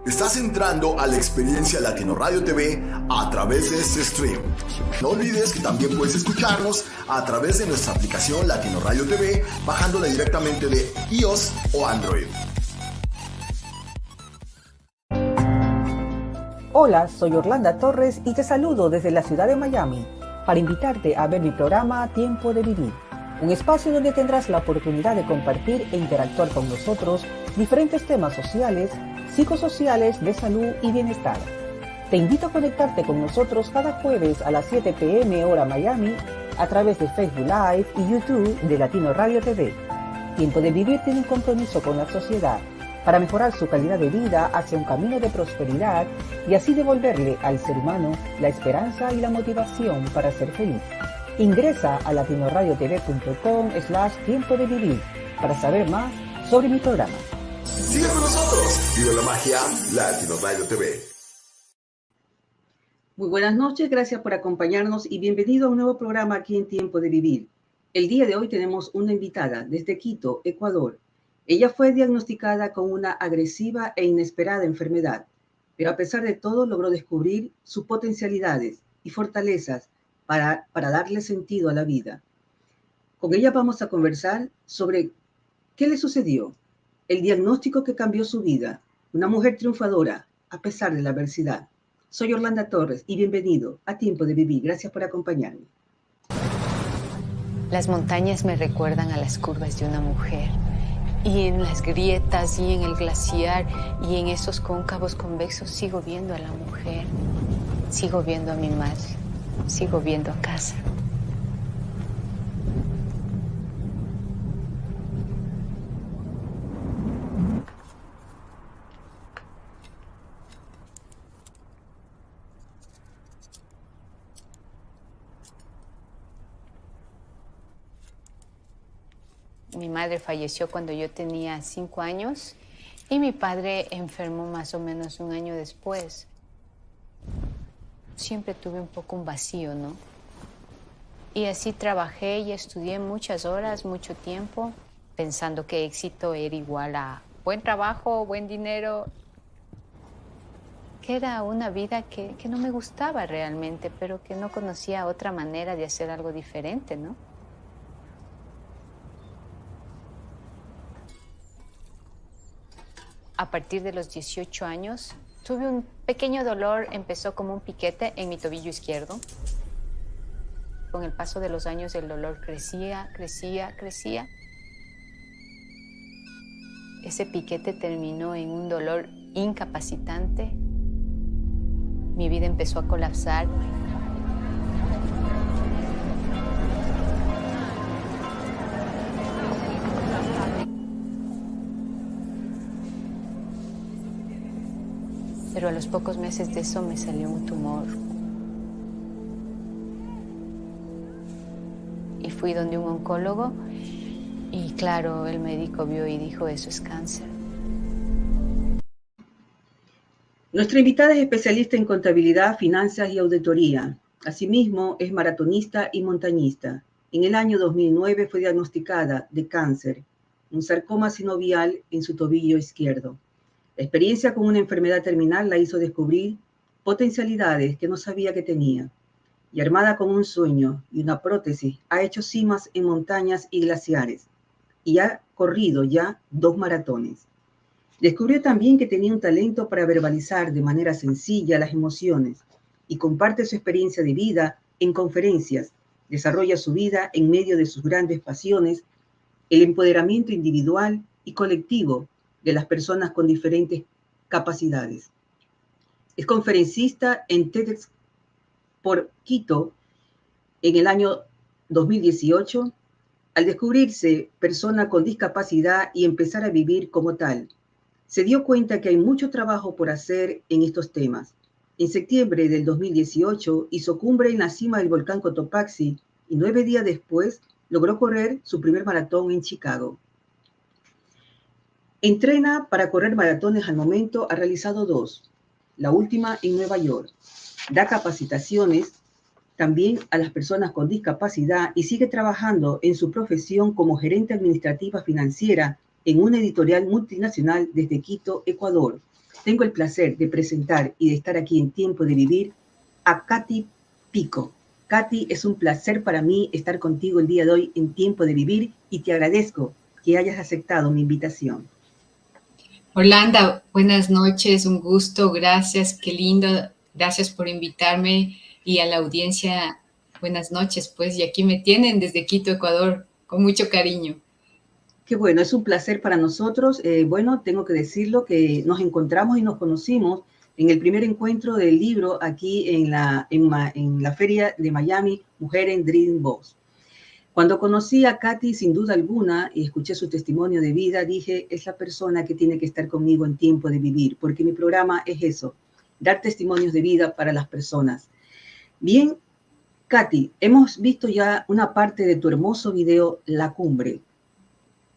Estás entrando a la experiencia Latino Radio TV a través de este stream. No olvides que también puedes escucharnos a través de nuestra aplicación Latino Radio TV, bajándola directamente de iOS o Android. Hola, soy Orlando Torres y te saludo desde la ciudad de Miami para invitarte a ver mi programa Tiempo de Vivir, un espacio donde tendrás la oportunidad de compartir e interactuar con nosotros diferentes temas sociales, psicosociales, de salud y bienestar. Te invito a conectarte con nosotros cada jueves a las 7 p.m. hora Miami a través de Facebook Live y YouTube de Latino Radio TV. Tiempo de Vivir tiene un compromiso con la sociedad para mejorar su calidad de vida hacia un camino de prosperidad y así devolverle al ser humano la esperanza y la motivación para ser feliz. Ingresa a latinoradiotv.com/tiempo de vivir para saber más sobre mi programa. Sigue con nosotros, vive la magia Latino Radio TV. Muy buenas noches, gracias por acompañarnos y bienvenido a un nuevo programa aquí en Tiempo de Vivir. El día de hoy tenemos una invitada desde Quito, Ecuador. Ella fue diagnosticada con una agresiva e inesperada enfermedad, pero a pesar de todo logró descubrir sus potencialidades y fortalezas para darle sentido a la vida. Con ella vamos a conversar sobre qué le sucedió, el diagnóstico que cambió su vida, una mujer triunfadora a pesar de la adversidad. Soy Orlando Torres y bienvenido a Tiempo de Vivir. Gracias por acompañarme. Las montañas me recuerdan a las curvas de una mujer. Y en las grietas y en el glaciar y en esos cóncavos convexos sigo viendo a la mujer. Sigo viendo a mi madre. Sigo viendo a casa. Mi madre falleció cuando yo tenía 5 años y mi padre enfermó más o menos un año después. Siempre tuve un poco un vacío, ¿no? Y así trabajé y estudié muchas horas, mucho tiempo, pensando que éxito era igual a buen trabajo, buen dinero, que era una vida que no me gustaba realmente, pero que no conocía otra manera de hacer algo diferente, ¿no? A partir de los 18 años, tuve un pequeño dolor, empezó como un piquete en mi tobillo izquierdo. Con el paso de los años, el dolor crecía. Ese piquete terminó en un dolor incapacitante. Mi vida empezó a colapsar. Pero a los pocos meses de eso me salió un tumor. Y fui donde un oncólogo y claro, el médico vio y dijo, eso es cáncer. Nuestra invitada es especialista en contabilidad, finanzas y auditoría. Asimismo, es maratonista y montañista. En el año 2009 fue diagnosticada de cáncer, un sarcoma sinovial en su tobillo izquierdo. La experiencia con una enfermedad terminal la hizo descubrir potencialidades que no sabía que tenía. Y armada con un sueño y una prótesis, ha hecho cimas en montañas y glaciares. Y ha corrido ya 2 maratones. Descubrió también que tenía un talento para verbalizar de manera sencilla las emociones y comparte su experiencia de vida en conferencias. Desarrolla su vida en medio de sus grandes pasiones, el empoderamiento individual y colectivo de las personas con diferentes capacidades. Es conferencista en TEDx por Quito en el año 2018, al descubrirse persona con discapacidad y empezar a vivir como tal. Se dio cuenta que hay mucho trabajo por hacer en estos temas. En septiembre del 2018 hizo cumbre en la cima del volcán Cotopaxi y 9 días después logró correr su primer maratón en Chicago. Entrena para correr maratones al momento, ha realizado 2, la última en Nueva York. Da capacitaciones también a las personas con discapacidad y sigue trabajando en su profesión como gerente administrativa financiera en una editorial multinacional desde Quito, Ecuador. tengo el placer de presentar y de estar aquí en Tiempo de Vivir a Katy Pico. Katy, es un placer para mí estar contigo el día de hoy en Tiempo de Vivir y te agradezco que hayas aceptado mi invitación. Orlando, buenas noches, un gusto, gracias, qué lindo, gracias por invitarme y a la audiencia, buenas noches, pues, y aquí me tienen desde Quito, Ecuador, con mucho cariño. Qué bueno, es un placer para nosotros. Bueno, tengo que decirlo que nos encontramos y nos conocimos en el primer encuentro del libro aquí en la feria de Miami, Mujer en Dream Boss. Cuando conocí a Katy, sin duda alguna, y escuché su testimonio de vida, dije, es la persona que tiene que estar conmigo en Tiempo de Vivir, porque mi programa es eso, dar testimonios de vida para las personas. Bien, Katy, hemos visto ya una parte de tu hermoso video, La Cumbre,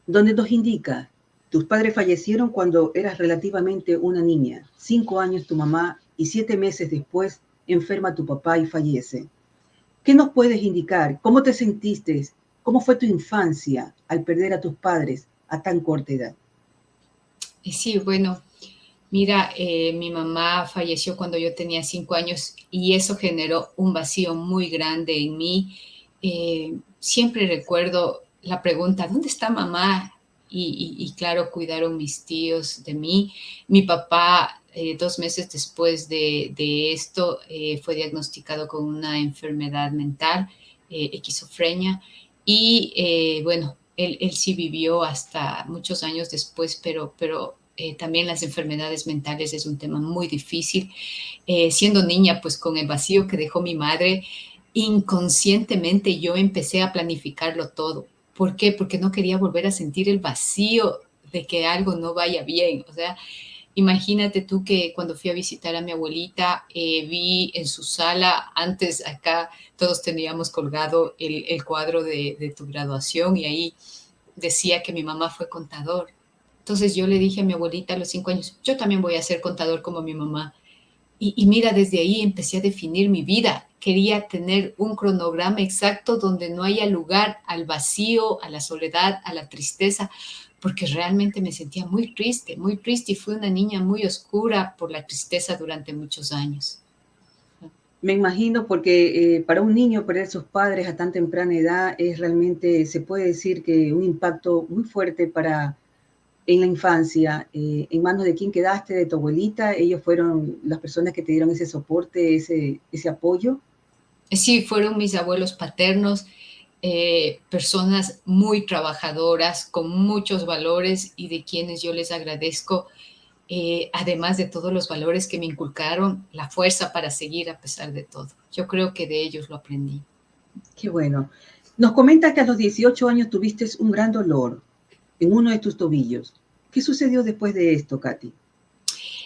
donde nos indica, tus padres fallecieron cuando eras relativamente una niña, 5 años tu mamá y 7 meses después enferma tu papá y fallece. ¿Qué nos puedes indicar? ¿Cómo te sentiste? ¿Cómo fue tu infancia al perder a tus padres a tan corta edad? Sí, bueno, mira, mi mamá falleció cuando yo tenía 5 años y eso generó un vacío muy grande en mí. Siempre recuerdo la pregunta, ¿dónde está mamá? Y claro, cuidaron mis tíos de mí. Mi papá, 2 meses después de esto, fue diagnosticado con una enfermedad mental, esquizofrenia, y bueno, él sí vivió hasta muchos años después, pero también las enfermedades mentales es un tema muy difícil. Siendo niña, pues con el vacío que dejó mi madre, inconscientemente yo empecé a planificarlo todo. ¿Por qué? Porque no quería volver a sentir el vacío de que algo no vaya bien. O sea, imagínate tú que cuando fui a visitar a mi abuelita, vi en su sala, antes acá todos teníamos colgado el cuadro de tu graduación y ahí decía que mi mamá fue contador. Entonces yo le dije a mi abuelita a los 5 años, yo también voy a ser contador como mi mamá. Y mira, desde ahí empecé a definir mi vida. Quería tener un cronograma exacto donde no haya lugar al vacío, a la soledad, a la tristeza, porque realmente me sentía muy triste y fui una niña muy oscura por la tristeza durante muchos años. Me imagino porque para un niño perder a sus padres a tan temprana edad es realmente, se puede decir que un impacto muy fuerte en la infancia. ¿En manos de quién quedaste? ¿De tu abuelita? ¿Ellos fueron las personas que te dieron ese soporte, ese apoyo? Sí, fueron mis abuelos paternos, personas muy trabajadoras, con muchos valores y de quienes yo les agradezco, además de todos los valores que me inculcaron, la fuerza para seguir a pesar de todo. Yo creo que de ellos lo aprendí. Qué bueno. Nos comentas que a los 18 años tuviste un gran dolor en uno de tus tobillos. ¿Qué sucedió después de esto, Katy?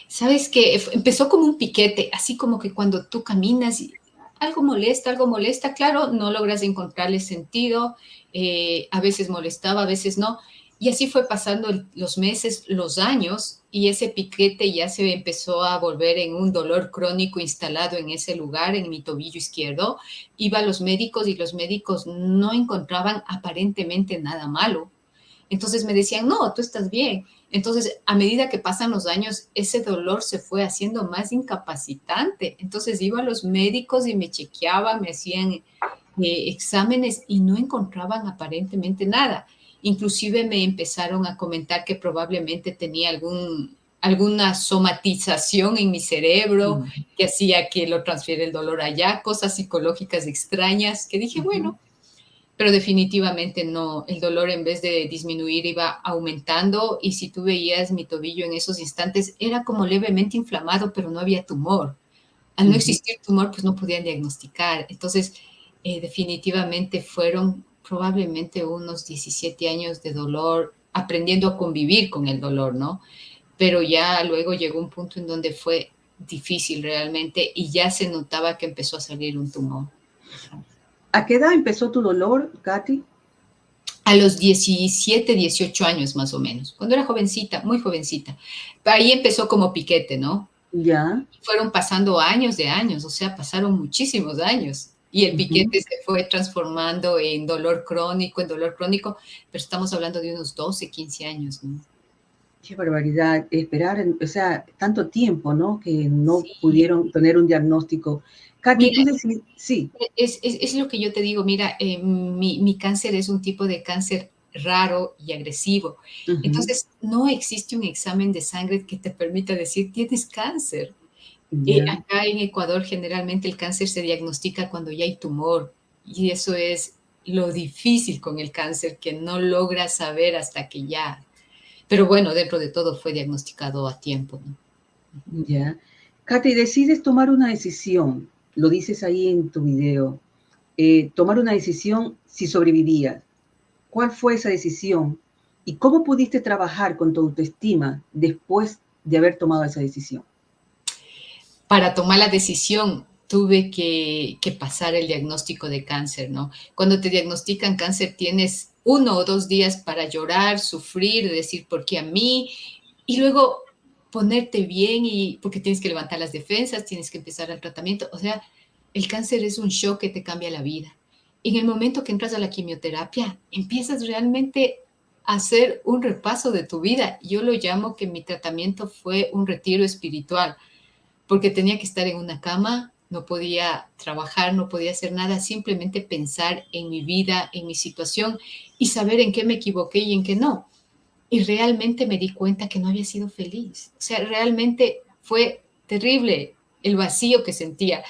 Sabes que empezó como un piquete, así como que cuando tú caminas y algo molesta, claro, no logras encontrarle sentido, a veces molestaba, a veces no, y así fue pasando los meses, los años, y ese piquete ya se empezó a volver en un dolor crónico instalado en ese lugar, en mi tobillo izquierdo. Iba a los médicos y los médicos no encontraban aparentemente nada malo. Entonces me decían, no, tú estás bien. Entonces, a medida que pasan los años, ese dolor se fue haciendo más incapacitante. Entonces iba a los médicos y me chequeaban, me hacían exámenes y no encontraban aparentemente nada. Inclusive me empezaron a comentar que probablemente tenía alguna somatización en mi cerebro que hacía que lo transfiera el dolor allá, cosas psicológicas extrañas, que dije, bueno, pero definitivamente no, el dolor en vez de disminuir iba aumentando y si tú veías mi tobillo en esos instantes era como levemente inflamado, pero no había tumor. Al no existir tumor, pues no podían diagnosticar. Entonces, definitivamente fueron probablemente unos 17 años de dolor, aprendiendo a convivir con el dolor, ¿no? Pero ya luego llegó un punto en donde fue difícil realmente y ya se notaba que empezó a salir un tumor. ¿A qué edad empezó tu dolor, Katy? A los 17, 18 años más o menos, cuando era jovencita, muy jovencita. Ahí empezó como piquete, ¿no? Ya. Fueron pasando años de años, o sea, pasaron muchísimos años. Y el piquete se fue transformando en dolor crónico, pero estamos hablando de unos 12, 15 años, ¿no? Qué barbaridad, esperar, o sea, tanto tiempo, ¿no? Que no Sí. pudieron tener un diagnóstico. Katy, Mira, tú decís, sí. es lo que yo te digo, mira, mi cáncer es un tipo de cáncer raro y agresivo. Ujú, Entonces, no existe un examen de sangre que te permita decir, tienes cáncer. ya. Acá en Ecuador generalmente el cáncer se diagnostica cuando ya hay tumor y eso es lo difícil con el cáncer, que no logra saber hasta que ya. Pero bueno, dentro de todo fue diagnosticado a tiempo, ¿no? Ya. Katy, decides tomar una decisión, lo dices ahí en tu video, tomar una decisión si sobrevivías. ¿Cuál fue esa decisión? ¿Y cómo pudiste trabajar con tu autoestima después de haber tomado esa decisión? Para tomar la decisión tuve que pasar el diagnóstico de cáncer, ¿no? Cuando te diagnostican cáncer tienes 1 o 2 días para llorar, sufrir, decir por qué a mí, y luego ponerte bien y porque tienes que levantar las defensas, tienes que empezar el tratamiento. O sea, el cáncer es un shock que te cambia la vida. En el momento que entras a la quimioterapia, empiezas realmente a hacer un repaso de tu vida. Yo lo llamo que mi tratamiento fue un retiro espiritual porque tenía que estar en una cama, no podía trabajar, no podía hacer nada, simplemente pensar en mi vida, en mi situación y saber en qué me equivoqué y en qué no. Y realmente me di cuenta que no había sido feliz. O sea, realmente fue terrible el vacío que sentía.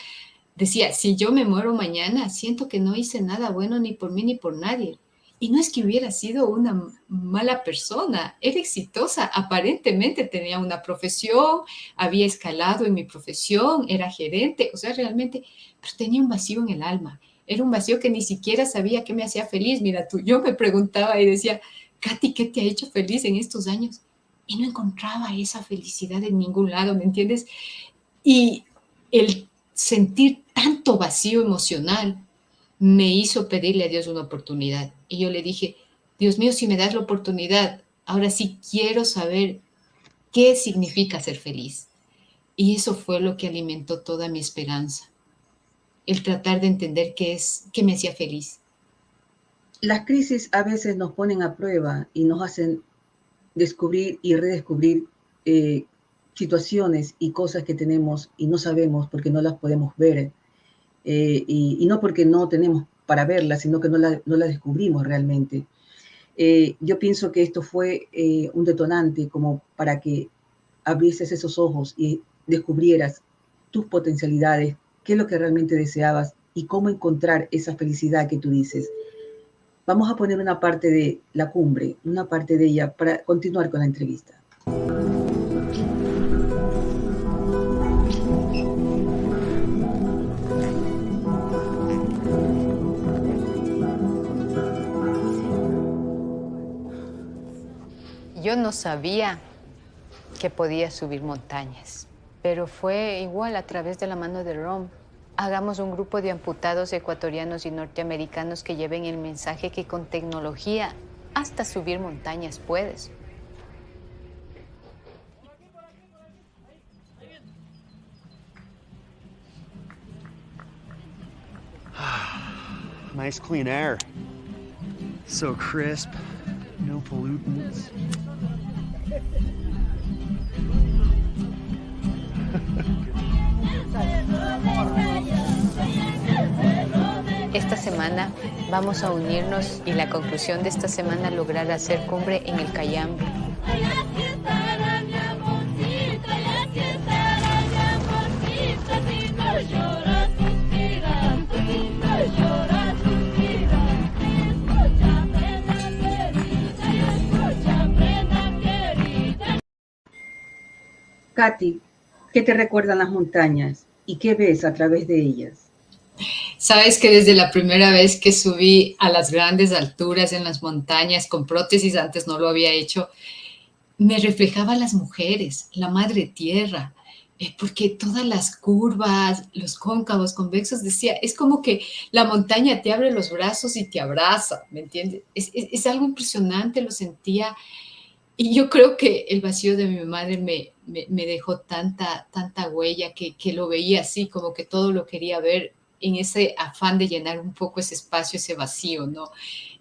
Decía, si yo me muero mañana, siento que no hice nada bueno ni por mí ni por nadie. Y no es que hubiera sido una mala persona, era exitosa, aparentemente tenía una profesión, había escalado en mi profesión, era gerente, o sea, realmente, pero tenía un vacío en el alma, era un vacío que ni siquiera sabía qué me hacía feliz. Mira tú, yo me preguntaba y decía, Katy, ¿qué te ha hecho feliz en estos años? Y no encontraba esa felicidad en ningún lado, ¿me entiendes? Y el sentir tanto vacío emocional me hizo pedirle a Dios una oportunidad. Y yo le dije, Dios mío, si me das la oportunidad, ahora sí quiero saber qué significa ser feliz. Y eso fue lo que alimentó toda mi esperanza, el tratar de entender qué me hacía feliz. Las crisis a veces nos ponen a prueba y nos hacen descubrir y redescubrir situaciones y cosas que tenemos y no sabemos porque no las podemos ver. Y no porque no tenemos para verlas, sino que no la descubrimos realmente. Yo pienso que esto fue un detonante como para que abrieses esos ojos y descubrieras tus potencialidades, qué es lo que realmente deseabas y cómo encontrar esa felicidad que tú dices. Vamos a poner una parte de la cumbre, una parte de ella para continuar con la entrevista. Yo no sabía que podía subir montañas, pero fue igual a través de la mano de Rom. Hagamos un grupo de amputados ecuatorianos y norteamericanos que lleven el mensaje que con tecnología hasta subir montañas puedes. Nice clean air. So crisp, no pollutants. Esta semana vamos a unirnos y la conclusión de esta semana lograr hacer cumbre en el Cayambe. Katy, ¿qué te recuerdan las montañas y qué ves a través de ellas? Sabes que desde la primera vez que subí a las grandes alturas en las montañas con prótesis, antes no lo había hecho, me reflejaba las mujeres, la madre tierra, porque todas las curvas, los cóncavos, convexos, decía, es como que la montaña te abre los brazos y te abraza, ¿me entiendes? Es algo impresionante, lo sentía. Y yo creo que el vacío de mi madre me dejó tanta huella que lo veía así, como que todo lo quería ver en ese afán de llenar un poco ese espacio, ese vacío, ¿no?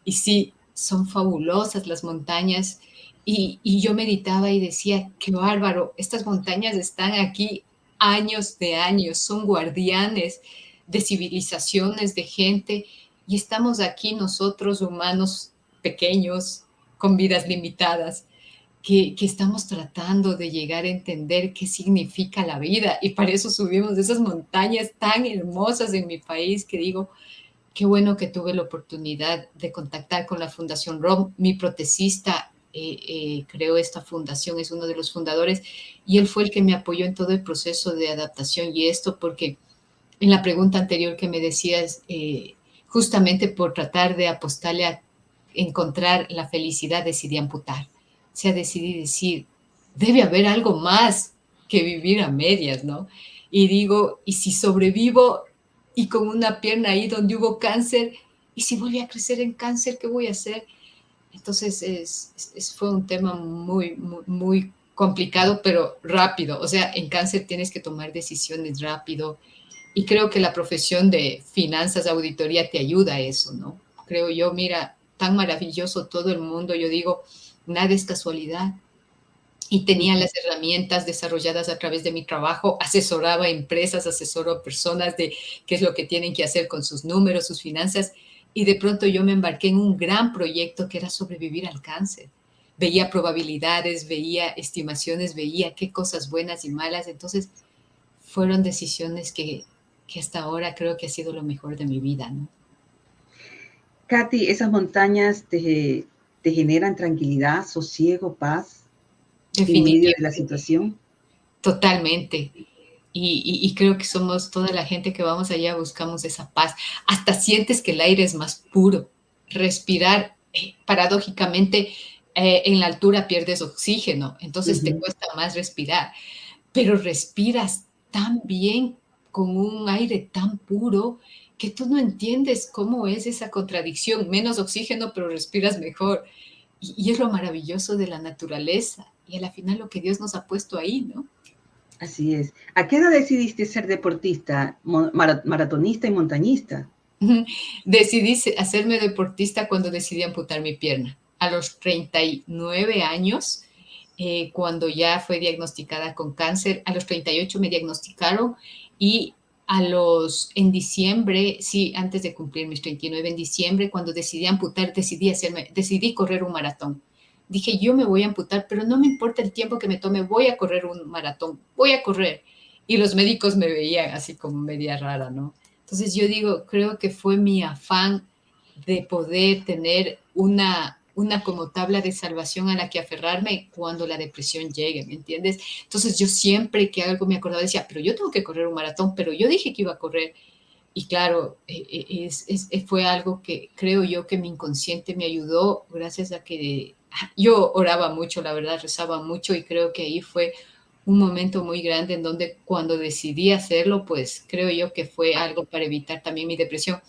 Y sí, son fabulosas las montañas Y yo meditaba y decía, qué bárbaro, estas montañas están aquí años de años, son guardianes de civilizaciones, de gente, y estamos aquí nosotros humanos pequeños, con vidas limitadas, que estamos tratando de llegar a entender qué significa la vida, y para eso subimos esas montañas tan hermosas en mi país que digo, qué bueno que tuve la oportunidad de contactar con la Fundación ROM. Mi protecista creó esta fundación, es uno de los fundadores, y él fue el que me apoyó en todo el proceso de adaptación y esto, porque en la pregunta anterior que me decías, justamente por tratar de apostarle a encontrar la felicidad, decidí amputar. O sea, decidí decir, debe haber algo más que vivir a medias, ¿no? Y digo, ¿y si sobrevivo y con una pierna ahí donde hubo cáncer? ¿Y si vuelve a crecer en cáncer, qué voy a hacer? Entonces, fue un tema muy complicado, pero rápido. O sea, en cáncer tienes que tomar decisiones rápido. Y creo que la profesión de finanzas, auditoría te ayuda a eso, ¿no? Creo yo, mira, tan maravilloso todo el mundo. Yo digo, nada es casualidad. Y tenía las herramientas desarrolladas a través de mi trabajo, asesoraba a empresas, asesoro a personas de qué es lo que tienen que hacer con sus números, sus finanzas, y de pronto yo me embarqué en un gran proyecto que era sobrevivir al cáncer. Veía probabilidades, veía estimaciones, veía qué cosas buenas y malas, entonces fueron decisiones que hasta ahora creo que ha sido lo mejor de mi vida, ¿no? Katy, esas montañas te generan tranquilidad, sosiego, paz en medio de la situación. Totalmente. Y creo que somos toda la gente que vamos allá, buscamos esa paz. Hasta sientes que el aire es más puro. Respirar, paradójicamente, en la altura pierdes oxígeno, entonces te cuesta más respirar, pero respiras tan bien con un aire tan puro que tú no entiendes cómo es esa contradicción. Menos oxígeno, pero respiras mejor. Y es lo maravilloso de la naturaleza y a la final lo que Dios nos ha puesto ahí, ¿no? Así es. ¿A qué edad decidiste ser deportista, maratonista y montañista? Decidí hacerme deportista cuando decidí amputar mi pierna. A los 39 años, cuando ya fue diagnosticada con cáncer, a los 38 me diagnosticaron y en diciembre, sí, antes de cumplir mis 39, en diciembre, cuando decidí amputar, decidí correr un maratón. Dije, yo me voy a amputar, pero no me importa el tiempo que me tome, voy a correr un maratón, voy a correr. Y los médicos me veían así como media rara, ¿no? Entonces yo digo, creo que fue mi afán de poder tener una como tabla de salvación a la que aferrarme cuando la depresión llegue, ¿me entiendes? Entonces yo siempre que algo me acordaba decía, pero yo tengo que correr un maratón, pero yo dije que iba a correr. Y claro, fue algo que creo yo que mi inconsciente me ayudó gracias a que yo oraba mucho, la verdad, rezaba mucho y creo que ahí fue un momento muy grande en donde cuando decidí hacerlo, pues creo yo que fue algo para evitar también mi depresión.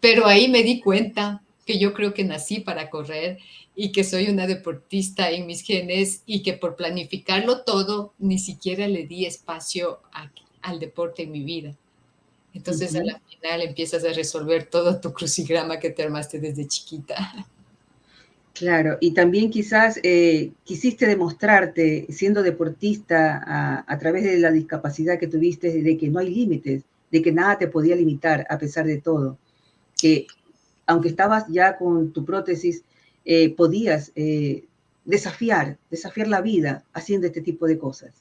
Pero ahí me di cuenta que yo creo que nací para correr y que soy una deportista en mis genes y que por planificarlo todo ni siquiera le di espacio al deporte en mi vida. Entonces, a la final empiezas a resolver todo tu crucigrama que te armaste desde chiquita. Claro, y también quizás quisiste demostrarte, siendo deportista, a través de la discapacidad que tuviste, de que no hay límites, de que nada te podía limitar a pesar de todo. Que aunque estabas ya con tu prótesis, podías desafiar la vida haciendo este tipo de cosas.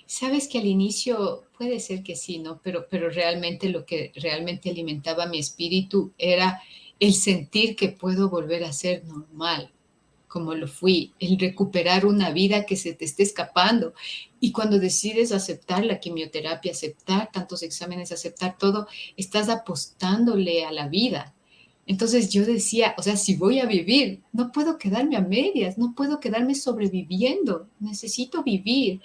Sabes que al inicio puede ser que sí, ¿no? Pero realmente lo que realmente alimentaba mi espíritu era el sentir que puedo volver a ser normal, como lo fui, el recuperar una vida que se te esté escapando. Y cuando decides aceptar la quimioterapia, aceptar tantos exámenes, aceptar todo, estás apostándole a la vida. Entonces yo decía, o sea, si voy a vivir, no puedo quedarme a medias, no puedo quedarme sobreviviendo, necesito vivir.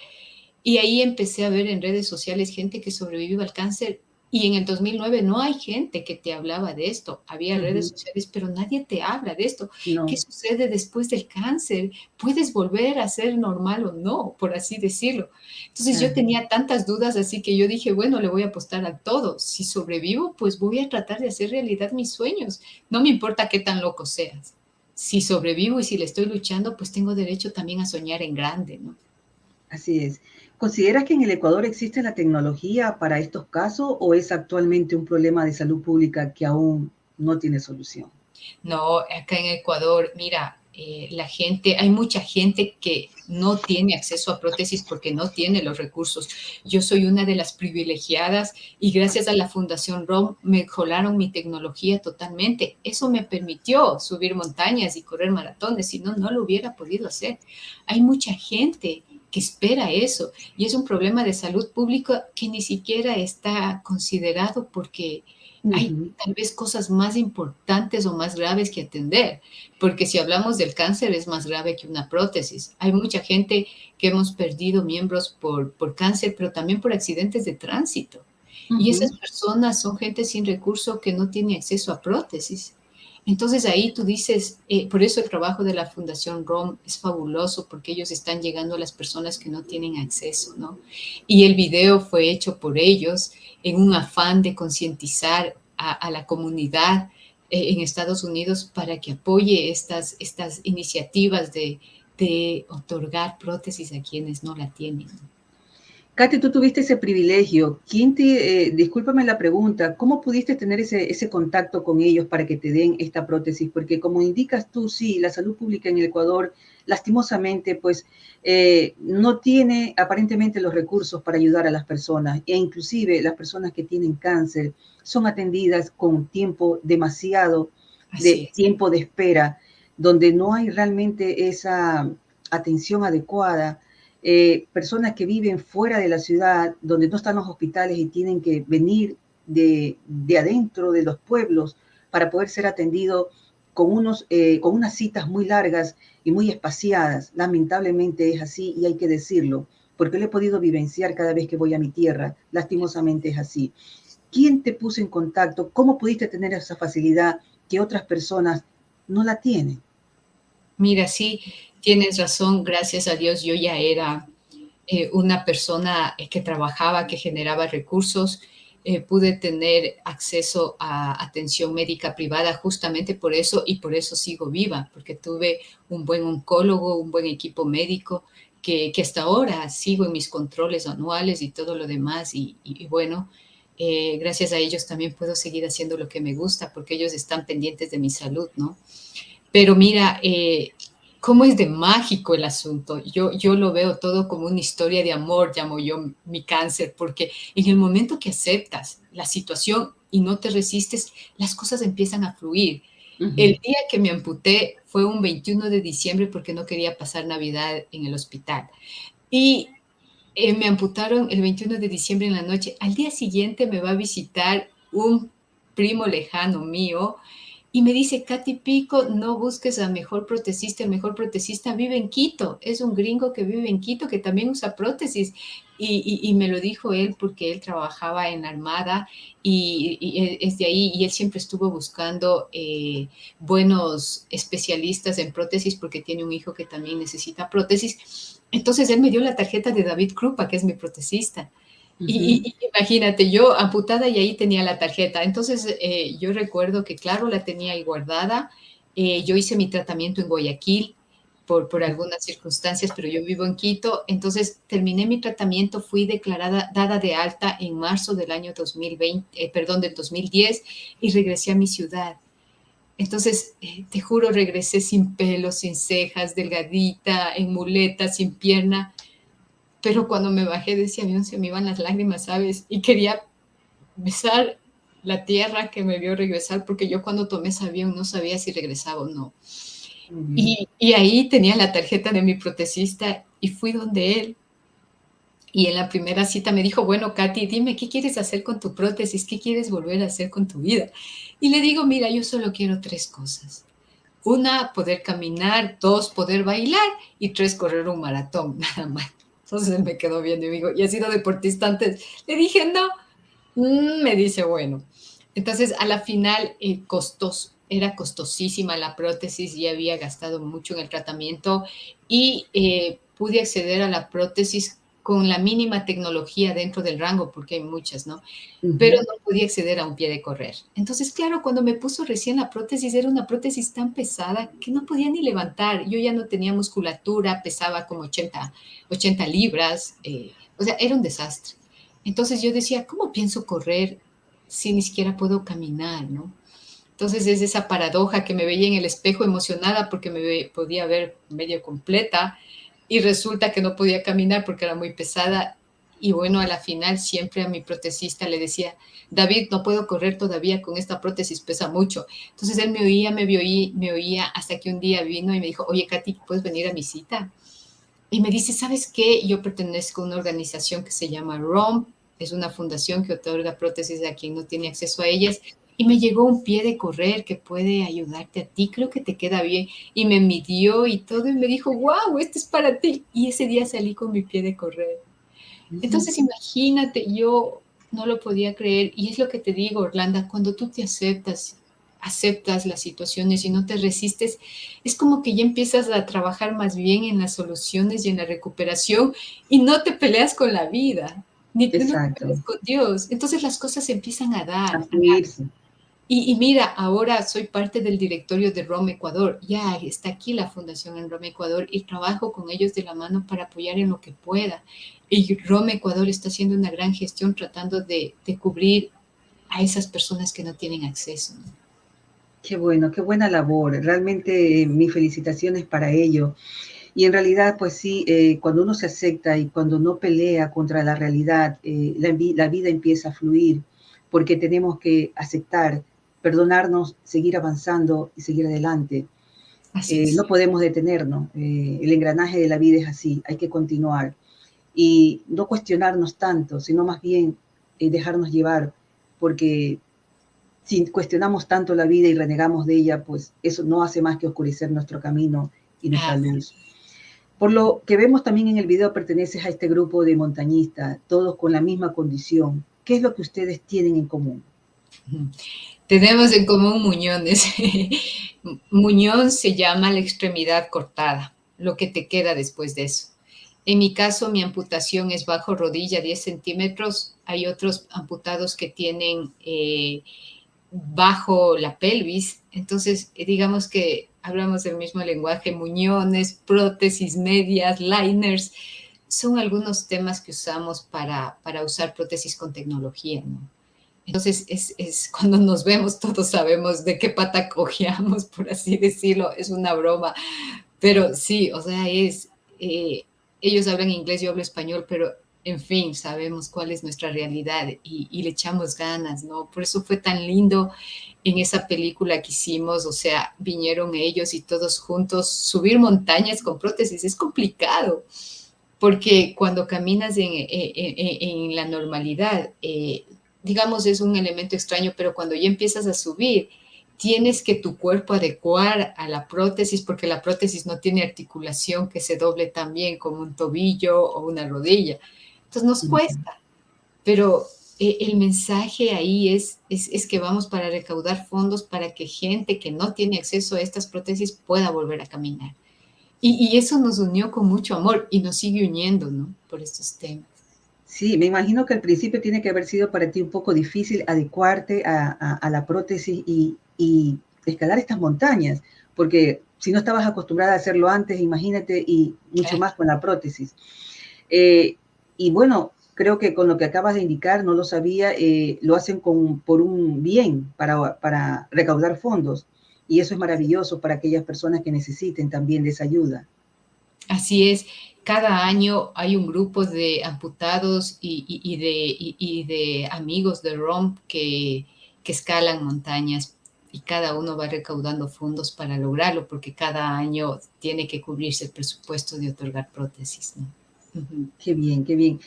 Y ahí empecé a ver en redes sociales gente que sobrevivió al cáncer y en el 2009 no hay gente que te hablaba de esto. Había redes sociales, pero nadie te habla de esto. No. ¿Qué sucede después del cáncer? ¿Puedes volver a ser normal o no? Por así decirlo. Entonces yo tenía tantas dudas, así que yo dije, bueno, le voy a apostar a todo. Si sobrevivo, pues voy a tratar de hacer realidad mis sueños. No me importa qué tan loco seas. si sobrevivo y si le estoy luchando, pues tengo derecho también a soñar en grande, ¿no? Así es. ¿Consideras que en el Ecuador existe la tecnología para estos casos o es actualmente un problema de salud pública que aún no tiene solución? No, acá en Ecuador, mira, la gente, hay mucha gente que no tiene acceso a prótesis porque no tiene los recursos. Yo soy una de las privilegiadas y gracias a la Fundación ROM mejoraron mi tecnología totalmente. Eso me permitió subir montañas y correr maratones, si no, no lo hubiera podido hacer. Hay mucha gente que espera eso y es un problema de salud pública que ni siquiera está considerado porque hay Ujú. tal vez cosas más importantes o más graves que atender, porque si hablamos del cáncer es más grave que una prótesis. Hay mucha gente que hemos perdido miembros por cáncer, pero también por accidentes de tránsito. Y esas Ujú. personas son gente sin recurso que no tiene acceso a prótesis. Entonces ahí tú dices, por eso el trabajo de la Fundación ROM es fabuloso, porque ellos están llegando a las personas que no tienen acceso, ¿no? Y el video fue hecho por ellos en un afán de concientizar a la comunidad en Estados Unidos para que apoye estas iniciativas de otorgar prótesis a quienes no la tienen. Katy, tú tuviste ese privilegio. Discúlpame la pregunta, ¿cómo pudiste tener ese contacto con ellos para que te den esta prótesis? Porque como indicas tú, sí, la salud pública en el Ecuador, lastimosamente, pues no tiene aparentemente los recursos para ayudar a las personas e inclusive las personas que tienen cáncer son atendidas con tiempo demasiado Así de es. tiempo de espera, donde no hay realmente esa atención adecuada. Personas que viven fuera de la ciudad, donde no están los hospitales y tienen que venir de adentro de los pueblos para poder ser atendidos con unas citas muy largas y muy espaciadas. Lamentablemente es así y hay que decirlo, porque lo he podido vivenciar cada vez que voy a mi tierra. Lastimosamente es así. ¿Quién te puso en contacto? ¿Cómo pudiste tener esa facilidad que otras personas no la tienen? Mira, sí, tienes razón, gracias a Dios yo ya era una persona que trabajaba, que generaba recursos, pude tener acceso a atención médica privada justamente por eso y por eso sigo viva, porque tuve un buen oncólogo, un buen equipo médico que hasta ahora sigo en mis controles anuales y todo lo demás y bueno, gracias a ellos también puedo seguir haciendo lo que me gusta porque ellos están pendientes de mi salud, ¿no? Pero mira, cómo es de mágico el asunto. Yo lo veo todo como una historia de amor, llamo yo mi cáncer, porque en el momento que aceptas la situación y no te resistes, las cosas empiezan a fluir. Ujú. El día que me amputé fue un 21 de diciembre porque no quería pasar Navidad en el hospital. Y me amputaron el 21 de diciembre en la noche. Al día siguiente me va a visitar un primo lejano mío y me dice, Katy Pico, no busques a mejor protesista, el mejor protesista vive en Quito, es un gringo que vive en Quito que también usa prótesis. Y me lo dijo él porque él trabajaba en la Armada y es de ahí y él siempre estuvo buscando buenos especialistas en prótesis porque tiene un hijo que también necesita prótesis. Entonces él me dio la tarjeta de David Krupa, que es mi protesista. Ujú. Y imagínate, yo amputada y ahí tenía la tarjeta. Entonces yo recuerdo que, claro, la tenía ahí guardada. Yo hice mi tratamiento en Guayaquil por algunas circunstancias, pero yo vivo en Quito. Entonces terminé mi tratamiento, fui declarada, dada de alta en marzo del año 2020, perdón, del 2010 y regresé a mi ciudad. Entonces, te juro, regresé sin pelo, sin cejas, delgadita, en muleta, sin pierna, pero cuando me bajé de ese avión se me iban las lágrimas, ¿sabes? Y quería besar la tierra que me vio regresar, porque yo cuando tomé ese avión no sabía si regresaba o no. Muy bien. Y ahí tenía la tarjeta de mi protesista y fui donde él. Y en la primera cita me dijo, bueno, Katy, dime, ¿qué quieres hacer con tu prótesis? ¿Qué quieres volver a hacer con tu vida? Y le digo, mira, yo solo quiero tres cosas. Una, poder caminar, dos, poder bailar y tres, correr un maratón, nada más. Entonces él me quedó viendo y me dijo, ¿y has sido deportista antes? Le dije, no. Me dice, bueno. Entonces, a la final, era costosísima la prótesis, ya había gastado mucho en el tratamiento y pude acceder a la prótesis con la mínima tecnología dentro del rango, porque hay muchas, ¿no? Ujú. Pero no podía acceder a un pie de correr. Entonces, claro, cuando me puso recién la prótesis, era una prótesis tan pesada que no podía ni levantar. Yo ya no tenía musculatura, pesaba como 80 libras, o sea, era un desastre. Entonces yo decía, ¿cómo pienso correr si ni siquiera puedo caminar, ¿no? Entonces es esa paradoja que me veía en el espejo emocionada porque podía ver medio completa y resulta que no podía caminar porque era muy pesada. Y bueno, a la final siempre a mi protesista le decía, David, no puedo correr todavía con esta prótesis, pesa mucho. Entonces él me oía hasta que un día vino y me dijo, oye, Katy, ¿puedes venir a mi cita? Y me dice, ¿sabes qué? Yo pertenezco a una organización que se llama ROM, es una fundación que otorga prótesis a quien no tiene acceso a ellas, y me llegó un pie de correr que puede ayudarte a ti, creo que te queda bien. Y me midió y todo, y me dijo, wow, este es para ti. Y ese día salí con mi pie de correr. Entonces, imagínate, yo no lo podía creer, y es lo que te digo, Orlando, cuando tú te aceptas las situaciones y no te resistes, es como que ya empiezas a trabajar más bien en las soluciones y en la recuperación y no te peleas con la vida, ni tú no te Exacto, peleas con Dios. Entonces las cosas se empiezan a a dar. fluirse. Y mira, ahora soy parte del directorio de ROM Ecuador. Ya está aquí la fundación en ROM Ecuador y trabajo con ellos de la mano para apoyar en lo que pueda. Y ROM Ecuador está haciendo una gran gestión tratando de cubrir a esas personas que no tienen acceso, ¿no? Qué bueno, qué buena labor. Realmente mis felicitaciones para ello. Y en realidad, pues sí, cuando uno se acepta y cuando no pelea contra la realidad, la vida empieza a fluir porque tenemos que aceptar, perdonarnos, seguir avanzando y seguir adelante. Así es. No podemos detenernos. El engranaje de la vida es así, hay que continuar. Y no cuestionarnos tanto, sino más bien dejarnos llevar, porque si cuestionamos tanto la vida y renegamos de ella, pues eso no hace más que oscurecer nuestro camino y nuestra Ah, luz. Por lo que vemos también en el video, perteneces a este grupo de montañistas, todos con la misma condición. ¿Qué es lo que ustedes tienen en común? tenemos en común muñones. Muñón se llama la extremidad cortada, lo que te queda después de eso. En mi caso, mi amputación es bajo rodilla, 10 centímetros. Hay otros amputados que tienen bajo la pelvis. Entonces, digamos que hablamos el mismo lenguaje, muñones, prótesis medias, liners. Son algunos temas que usamos para usar prótesis con tecnología, ¿no? Entonces, cuando nos vemos, todos sabemos de qué pata cojeamos, por así decirlo. Es una broma. Pero sí, o sea, ellos hablan inglés, yo hablo español, pero en fin, sabemos cuál es nuestra realidad y le echamos ganas, ¿no? Por eso fue tan lindo en esa película que hicimos, o sea, vinieron ellos y todos juntos, subir montañas con prótesis es complicado, porque cuando caminas en la normalidad, digamos, es un elemento extraño, pero cuando ya empiezas a subir, tienes que tu cuerpo adecuar a la prótesis, porque la prótesis no tiene articulación que se doble tan bien como un tobillo o una rodilla. Entonces nos cuesta, pero el mensaje ahí es que vamos para recaudar fondos para que gente que no tiene acceso a estas prótesis pueda volver a caminar. Y eso nos unió con mucho amor y nos sigue uniendo, ¿no? Por estos temas. Sí, me imagino que al principio tiene que haber sido para ti un poco difícil adecuarte a la prótesis y escalar estas montañas, porque si no estabas acostumbrada a hacerlo antes, imagínate, y mucho más con la prótesis. Y bueno, creo que con lo que acabas de indicar, no lo sabía, lo hacen por un bien, para recaudar fondos. Y eso es maravilloso para aquellas personas que necesiten también de esa ayuda. Así es, cada año hay un grupo de amputados y de amigos de ROM que escalan montañas y cada uno va recaudando fondos para lograrlo, porque cada año tiene que cubrirse el presupuesto de otorgar prótesis, ¿no? Uh-huh. Qué bien, qué bien.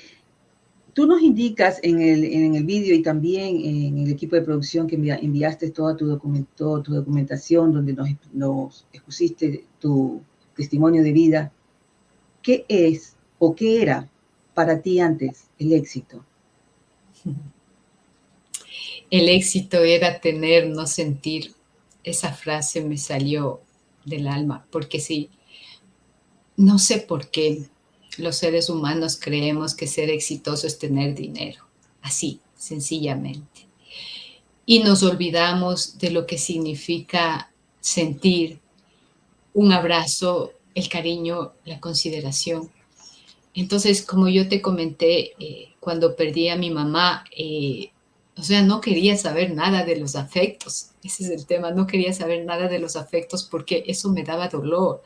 Tú nos indicas en el vídeo y también en el equipo de producción que enviaste toda tu documentación, donde nos expusiste tu testimonio de vida. ¿Qué es o qué era para ti antes el éxito? El éxito era tener, no sentir. Esa frase me salió del alma, porque sí, no sé por qué. los seres humanos creemos que ser exitoso es tener dinero, así, sencillamente. Y nos olvidamos de lo que significa sentir un abrazo, el cariño, la consideración. Entonces, como yo te comenté, cuando perdí a mi mamá, o sea, no quería saber nada de los afectos. Ese es el tema, no quería saber nada de los afectos porque eso me daba dolor.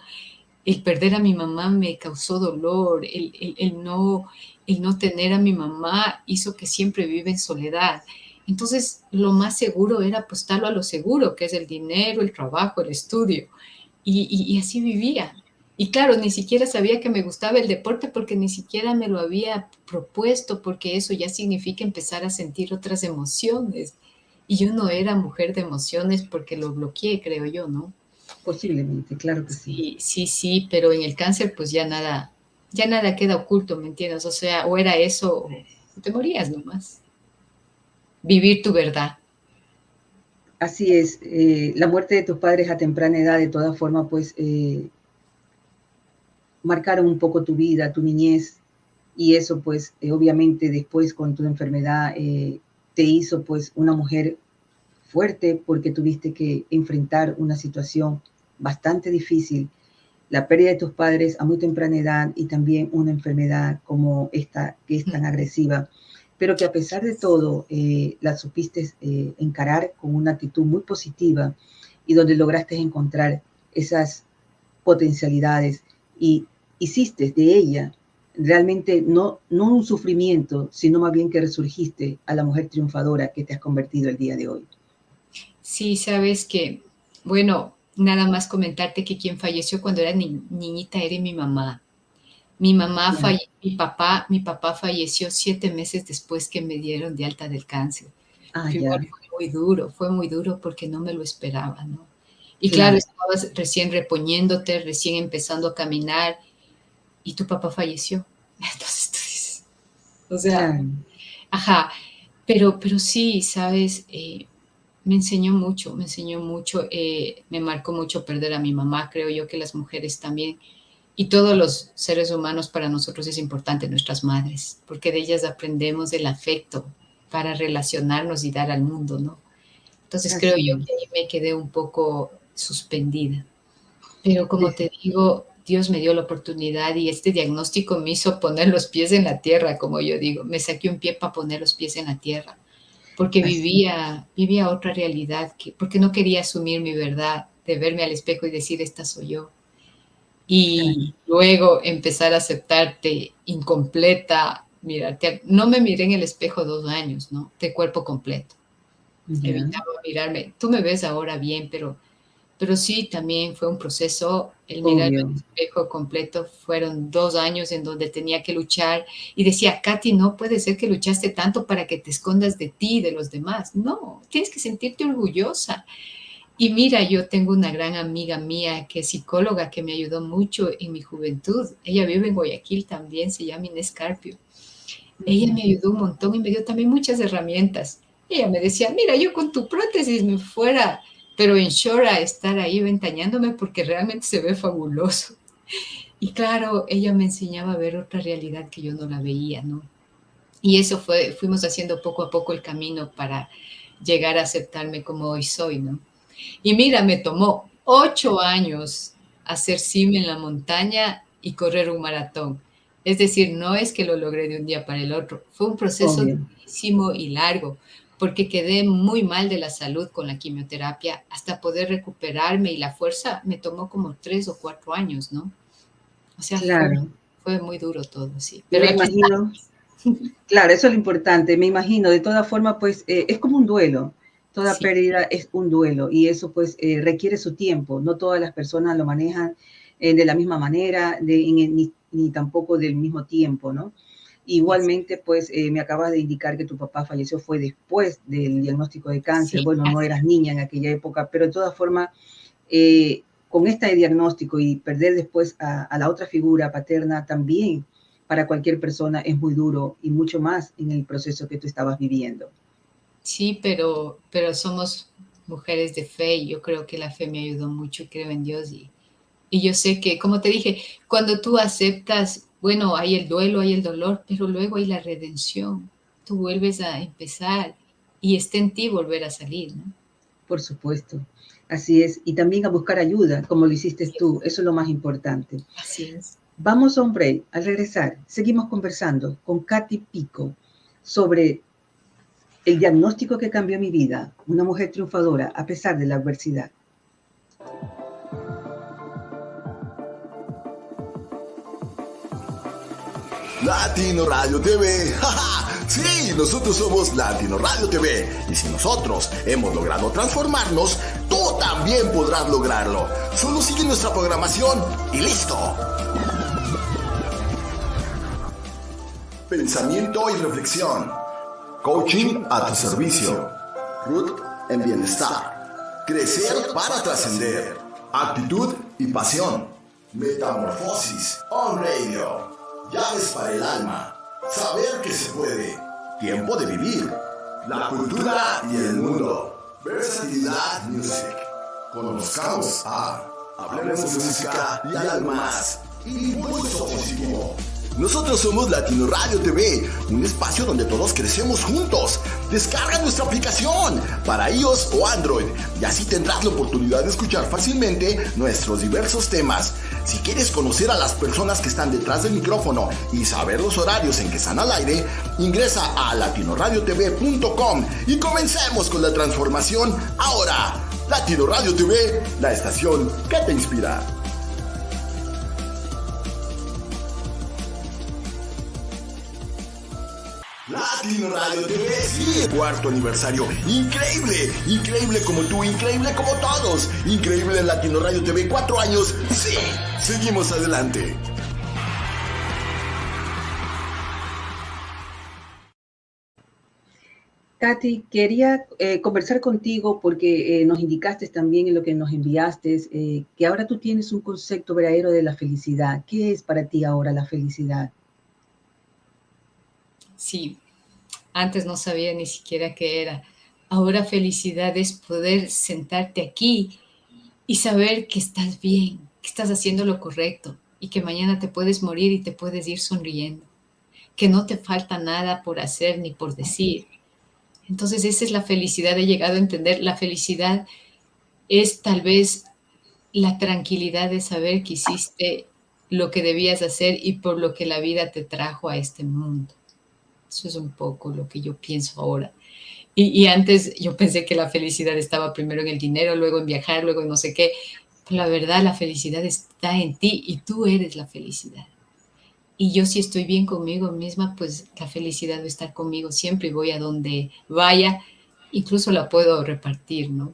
El perder a mi mamá me causó dolor, el no tener a mi mamá hizo que siempre viva en soledad. Entonces, lo más seguro era apostarlo a lo seguro, que es el dinero, el trabajo, el estudio. Y así vivía. Y claro, ni siquiera sabía que me gustaba el deporte porque ni siquiera me lo había propuesto, porque eso ya significa empezar a sentir otras emociones. Y yo no era mujer de emociones porque lo bloqueé, creo yo, ¿no? Posiblemente, claro que sí. Sí, sí, sí, pero en el cáncer pues ya nada queda oculto, ¿me entiendes? O sea, o era eso o te morías nomás. Vivir tu verdad. Así es, la muerte de tus padres a temprana edad, de todas formas, pues marcaron un poco tu vida, tu niñez, y eso pues obviamente después con tu enfermedad te hizo pues una mujer fuerte porque tuviste que enfrentar una situación bastante difícil, la pérdida de tus padres a muy temprana edad y también una enfermedad como esta que es tan agresiva, pero que a pesar de todo la supiste encarar con una actitud muy positiva y donde lograste encontrar esas potencialidades y hiciste de ella realmente no un sufrimiento, sino más bien que resurgiste a la mujer triunfadora que te has convertido el día de hoy. Sí, sabes que, bueno, nada más comentarte que quien falleció cuando era niñita era mi mamá. Ya. Mi papá falleció 7 meses después que me dieron de alta del cáncer. Ah, Igual ya, fue muy duro porque no me lo esperaba, ¿no? Y claro, claro, estabas recién reponiéndote, recién empezando a caminar y tu papá falleció. Entonces tú dices, o sea, claro. ajá, pero sí, sabes, me enseñó mucho, me marcó mucho perder a mi mamá, creo yo que las mujeres también, y todos los seres humanos para nosotros es importante, nuestras madres, porque de ellas aprendemos el afecto para relacionarnos y dar al mundo, ¿no? Entonces creo Así yo es. que ahí me quedé un poco suspendida. Pero como De- te digo, Dios me dio la oportunidad y este diagnóstico me hizo poner los pies en la tierra, como yo digo. Me saqué un pie para poner los pies en la tierra, porque Así, vivía otra realidad, porque no quería asumir mi verdad, de verme al espejo y decir, esta soy yo. claro. Y luego empezar a aceptarte incompleta, mirarte. No me miré en el espejo 2 años, ¿no? De cuerpo completo. Ya, Evitaba mirarme. Tú me ves ahora bien, pero sí, también fue un proceso, el mirarme obvio. al espejo completo, fueron 2 años en donde tenía que luchar y decía, Katy, no puede ser que luchaste tanto para que te escondas de ti y de los demás. No, tienes que sentirte orgullosa. Y mira, yo tengo una gran amiga mía que es psicóloga que me ayudó mucho en mi juventud. Ella vive en Guayaquil también, se llama Inés Carpio. Ella Ujú. me ayudó un montón y me dio también muchas herramientas. Ella me decía, mira, yo con tu prótesis me fuera, pero en short a estar ahí ventañándome porque realmente se ve fabuloso. Y claro, ella me enseñaba a ver otra realidad que yo no la veía, ¿no? Y eso fuimos haciendo poco a poco el camino para llegar a aceptarme como hoy soy, ¿no? Y mira, me tomó 8 años hacer cima en la montaña y correr un maratón. Es decir, no es que lo logré de un día para el otro, fue un proceso Obvio. durísimo y largo, porque quedé muy mal de la salud con la quimioterapia hasta poder recuperarme y la fuerza me tomó como 3 o 4 años, ¿no? O sea, Claro. fue muy duro todo, sí. Pero Me aquí imagino, claro, eso es lo importante. Me imagino, de todas formas, pues es como un duelo. Toda sí, pérdida es un duelo y eso pues requiere su tiempo. No todas las personas lo manejan de la misma manera, ni tampoco del mismo tiempo, ¿no? Igualmente, pues me acabas de indicar que tu papá falleció fue después del diagnóstico de cáncer. sí, Bueno, no eras niña en aquella época, pero de todas formas, eh, con este diagnóstico y perder después a la otra figura paterna también para cualquier persona es muy duro y mucho más en el proceso que tú estabas viviendo. sí, pero somos mujeres de fe y yo creo que la fe me ayudó mucho, creo en Dios Y yo sé que, como te dije, cuando tú aceptas, bueno, hay el duelo, hay el dolor, pero luego hay la redención. Tú vuelves a empezar y está en ti volver a salir, ¿no? Por supuesto, así es. Y también a buscar ayuda, como lo hiciste tú. Eso es lo más importante. Así es. Vamos a un break. Al regresar, seguimos conversando con Katy Pico sobre el diagnóstico que cambió mi vida. Una mujer triunfadora a pesar de la adversidad. Latino Radio TV. ¡Ja, ja! Sí, nosotros somos Latino Radio TV. Y si nosotros hemos logrado transformarnos, tú también podrás lograrlo. Solo sigue nuestra programación y listo. Pensamiento y reflexión. Coaching a tu servicio. Ruth en bienestar. Crecer para trascender. Actitud y pasión. Metamorfosis on radio. Llaves para el alma. Saber que se puede. Tiempo de vivir. La cultura y el mundo. Versatilidad Music. Conozcamos a Hablemos de Música y algo más. Impulso positivo. Nosotros somos Latino Radio TV, un espacio donde todos crecemos juntos. Descarga nuestra aplicación para iOS o Android y así tendrás la oportunidad de escuchar fácilmente nuestros diversos temas. Si quieres conocer a las personas que están detrás del micrófono y saber los horarios en que están al aire, ingresa a latinoradiotv.com y comencemos con la transformación ahora. Latino Radio TV, la estación que te inspira. Latino Radio TV, sí, cuarto aniversario. Increíble, increíble como tú, increíble como todos. Increíble en Latino Radio TV, 4 años. Sí, seguimos adelante. Katy, quería conversar contigo porque nos indicaste también en lo que nos enviaste que ahora tú tienes un concepto verdadero de la felicidad. ¿Qué es para ti ahora la felicidad? Sí, antes no sabía ni siquiera qué era. Ahora felicidad es poder sentarte aquí y saber que estás bien, que estás haciendo lo correcto y que mañana te puedes morir y te puedes ir sonriendo, que no te falta nada por hacer ni por decir. Entonces esa es la felicidad. He llegado a entender, la felicidad es tal vez la tranquilidad de saber que hiciste lo que debías hacer y por lo que la vida te trajo a este mundo. Eso es un poco lo que yo pienso ahora. Y antes yo pensé que la felicidad estaba primero en el dinero, luego en viajar, luego en no sé qué. Pero la verdad, la felicidad está en ti y tú eres la felicidad. Y yo si estoy bien conmigo misma, pues la felicidad va a estar conmigo siempre y voy a donde vaya. Incluso la puedo repartir, ¿no?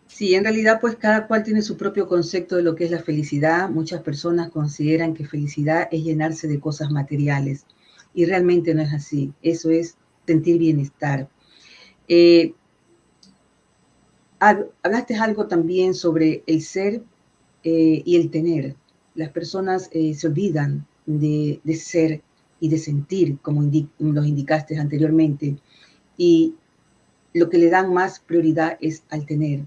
Sí, en realidad pues cada cual tiene su propio concepto de lo que es la felicidad. Muchas personas consideran que felicidad es llenarse de cosas materiales. Y realmente no es así. Eso es sentir bienestar. Hablaste algo también sobre el ser y el tener. Las personas se olvidan de ser y de sentir, como los indicaste anteriormente. Y lo que le dan más prioridad es al tener.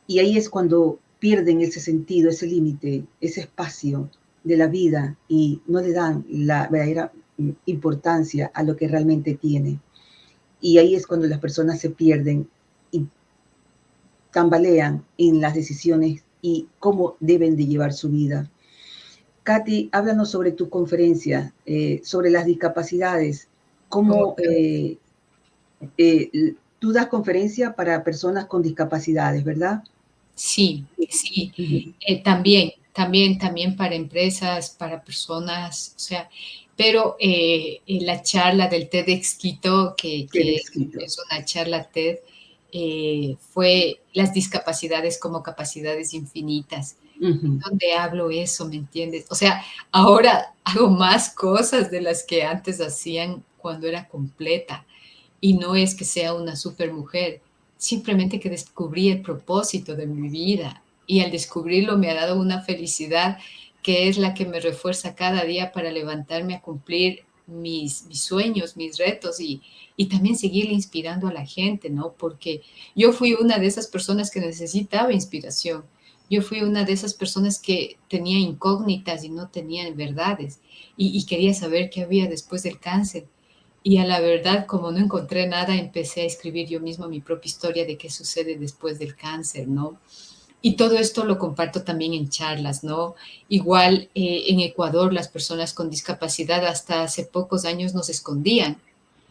Y ahí es cuando pierden ese sentido, ese límite, ese espacio de la vida y no le dan la verdadera importancia a lo que realmente tiene. Y ahí es cuando las personas se pierden y tambalean en las decisiones y cómo deben de llevar su vida. Katy, háblanos sobre tu conferencia, sobre las discapacidades. ¿Cómo tú das conferencia para personas con discapacidades, verdad? Sí, sí. También para empresas, para personas, o sea, pero la charla del TEDx Quito, que es una charla TED, fue las discapacidades como capacidades infinitas, donde hablo eso, ¿me entiendes? O sea, ahora hago más cosas de las que antes hacían cuando era completa, y no es que sea una supermujer, simplemente que descubrí el propósito de mi vida, y al descubrirlo me ha dado una felicidad que es la que me refuerza cada día para levantarme a cumplir mis sueños, mis retos y también seguir inspirando a la gente, ¿no? Porque yo fui una de esas personas que necesitaba inspiración. Yo fui una de esas personas que tenía incógnitas y no tenía verdades y quería saber qué había después del cáncer. Y a la verdad, como no encontré nada, empecé a escribir yo misma mi propia historia de qué sucede después del cáncer, ¿no? Y todo esto lo comparto también en charlas, ¿no? Igual en Ecuador las personas con discapacidad hasta hace pocos años nos escondían.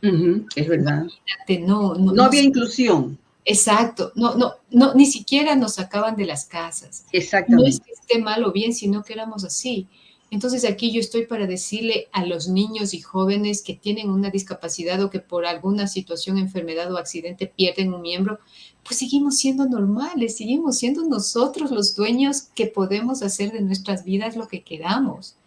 Es verdad. Imagínate, no, no, No no. había inclusión. Exacto, no, no, no, ni siquiera nos sacaban de las casas. No es Exactamente. que esté mal o bien, sino que éramos así. Entonces aquí yo estoy para decirle a los niños y jóvenes que tienen una discapacidad o que por alguna situación, enfermedad o accidente pierden un miembro, pues seguimos siendo normales, seguimos siendo nosotros los dueños que podemos hacer de nuestras vidas lo que queramos.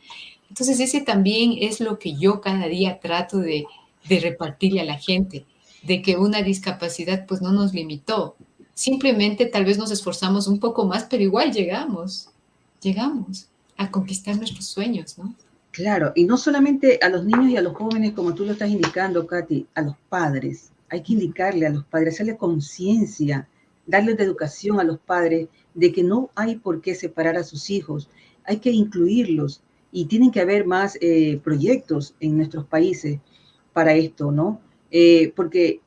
Entonces ese también es lo que yo cada día trato de repartirle a la gente, de que una discapacidad pues no nos limitó. Simplemente tal vez nos esforzamos un poco más, pero igual llegamos a conquistar nuestros sueños, ¿no? Claro, y no solamente a los niños y a los jóvenes, como tú lo estás indicando, Katy, a los padres. Hay que indicarle a los padres, hacerle conciencia, darles de educación a los padres de que no hay por qué separar a sus hijos, hay que incluirlos y tienen que haber más proyectos en nuestros países para esto, ¿no? Porque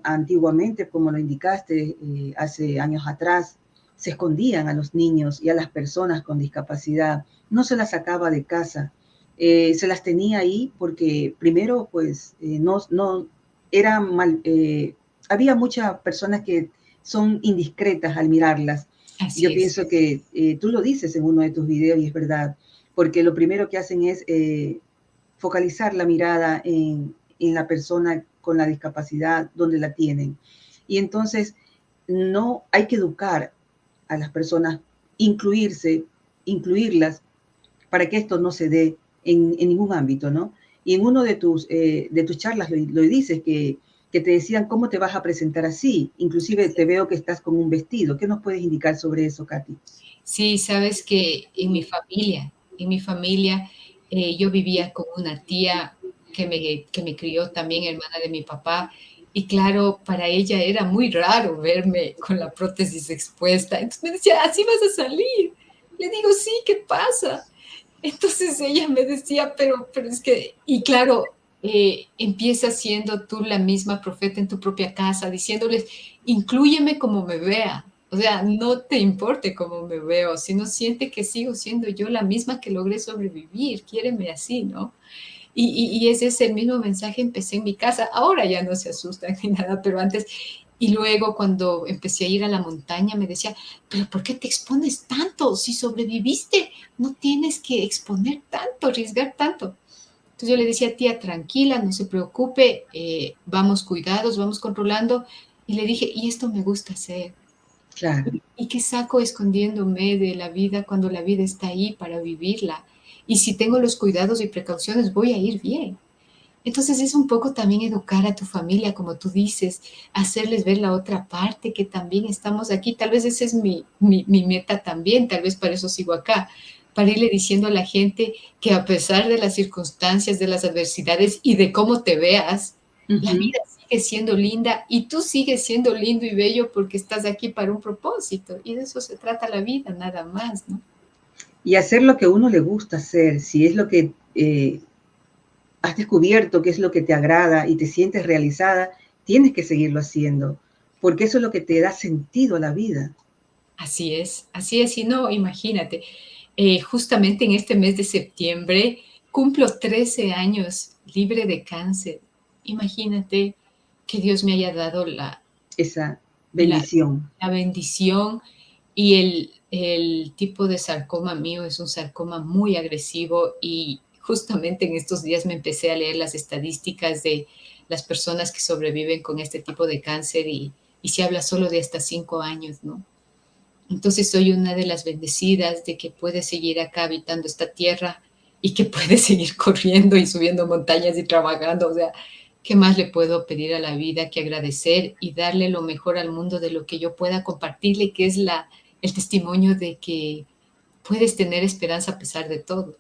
antiguamente, como lo indicaste, hace años atrás, se escondían a los niños y a las personas con discapacidad, no se las sacaba de casa. Se las tenía ahí porque primero, pues, no era mal, había muchas personas que son indiscretas al mirarlas. Así Yo es. pienso que tú lo dices en uno de tus videos y es verdad, porque lo primero que hacen es focalizar la mirada en la persona con la discapacidad donde la tienen. Y entonces no hay que educar a las personas, incluirlas para que esto no se dé en ningún ámbito, ¿no? Y en uno de tus charlas lo dices, que te decían cómo te vas a presentar así. Inclusive te veo que estás con un vestido. ¿Qué nos puedes indicar sobre eso, Katy? Sí, sabes que en mi familia, yo vivía con una tía que me crió también, hermana de mi papá, y claro, para ella era muy raro verme con la prótesis expuesta. Entonces me decía, así vas a salir. Le digo, sí, ¿qué pasa? Entonces ella me decía, pero es que, y claro, empieza siendo tú la misma profeta en tu propia casa, diciéndoles, inclúyeme como me vea. O sea, no te importe cómo me veo, sino siente que sigo siendo yo la misma que logré sobrevivir, quiéreme así, ¿no? Y ese es el mismo mensaje, empecé en mi casa, ahora ya no se asustan ni nada, pero antes, y luego cuando empecé a ir a la montaña me decía, pero ¿por qué te expones tanto? Si sobreviviste, no tienes que exponer tanto, arriesgar tanto. Entonces yo le decía, tía, tranquila, no se preocupe, vamos cuidados, vamos controlando. Y le dije, y esto me gusta hacer. Claro. ¿Y qué saco escondiéndome de la vida cuando la vida está ahí para vivirla? Y si tengo los cuidados y precauciones, voy a ir bien. Entonces es un poco también educar a tu familia, como tú dices, hacerles ver la otra parte, que también estamos aquí. Tal vez esa es mi meta también, tal vez para eso sigo acá, para irle diciendo a la gente que a pesar de las circunstancias, de las adversidades y de cómo te veas, la vida sigue siendo linda y tú sigues siendo lindo y bello porque estás aquí para un propósito. Y de eso se trata la vida, nada más, ¿no? Y hacer lo que a uno le gusta hacer, si es lo que has descubierto, que es lo que te agrada y te sientes realizada, tienes que seguirlo haciendo, porque eso es lo que te da sentido a la vida. Así es, y no, imagínate, justamente en este mes de septiembre cumplo 13 años libre de cáncer. Imagínate que Dios me haya dado Esa la, bendición. la bendición y el tipo de sarcoma mío es un sarcoma muy agresivo y justamente en estos días me empecé a leer las estadísticas de las personas que sobreviven con este tipo de cáncer y se habla solo de hasta 5 años, ¿no? Entonces soy una de las bendecidas de que puede seguir acá habitando esta tierra y que puede seguir corriendo y subiendo montañas y trabajando. O sea, ¿qué más le puedo pedir a la vida que agradecer y darle lo mejor al mundo de lo que yo pueda compartirle, que es el testimonio de que puedes tener esperanza a pesar de todo?